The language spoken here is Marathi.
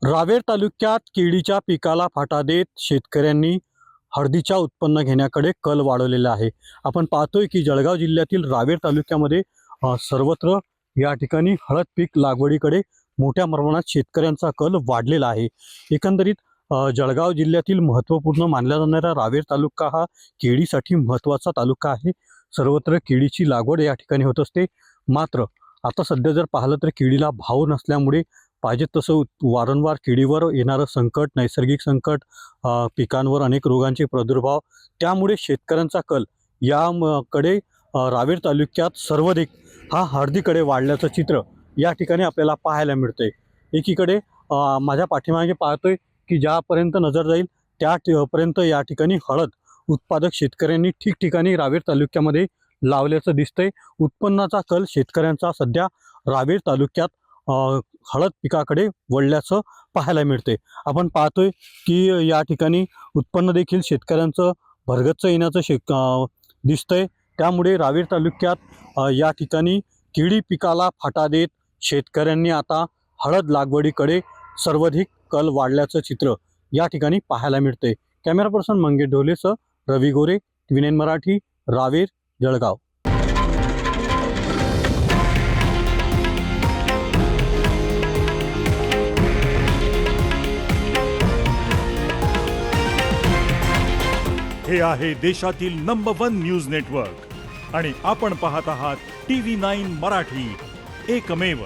रावेर तालुक्यात केळीच्या पिकाला फाटा देत शेतकऱ्यांनी हळदीच्या उत्पन्न घेण्याकडे कल वाढवलेला आहे। आपण पाहतोय की जळगाव जिल्ह्यातील रावेर तालुक्यामध्ये सर्वत्र या ठिकाणी हळद पीक लागवडीकडे मोठ्या प्रमाणात शेतकऱ्यांचा कल वाढलेला आहे। एकंदरीत जळगाव जिल्ह्यातील महत्त्वपूर्ण मानला जाणारा रावेर तालुका हा केळीसाठी महत्त्वाचा तालुका आहे। सर्वत्र केळीची लागवड या ठिकाणी होत असते। मात्र आता सध्या जर पाहिलं तर केळीला भाव नसल्यामुळे पाहिजे तसं वारंवार केळीवर येणारं संकट, नैसर्गिक संकट, पिकांवर अनेक रोगांचे प्रादुर्भाव, त्यामुळे शेतकऱ्यांचा कल कडे रावेर तालुक्यात सर्वाधिक हा हळदीकडे वाढल्याचं चित्र या ठिकाणी आपल्याला पाहायला मिळतंय। एकीकडे माझ्या पाठीमागे पाहतोय की ज्यापर्यंत नजर जाईल त्यापर्यंत या ठिकाणी हळद उत्पादक शेतकऱ्यांनी ठिकठिकाणी रावेर तालुक्यामध्ये लावल्याचं दिसतंय। उत्पन्नाचा कल शेतकऱ्यांचा सध्या रावेर तालुक्यात हळद पिकाकडे वळल्याचं पाहायला मिळते। आपण पाहतोय की या ठिकाणी उत्पन्न देखील शेतकऱ्यांचं भरगच्च येण्याचं दिसतंय। त्यामुळे रावेर तालुक्यात या ठिकाणी केळी पिकाला फाटा देत शेतकऱ्यांनी आता हळद लागवडीकडे सर्वाधिक कल वाढल्याचं चित्र या ठिकाणी पाहायला मिळते। कॅमेरा पर्सन मंगेश ढोलेसह रवी गोरे, TVN मराठी, रावेर, जळगाव। हे आहे देशातील नंबर 1 न्यूज नेटवर्क आणि आपण पाहत आहात TV9 मराठी, एकमेव।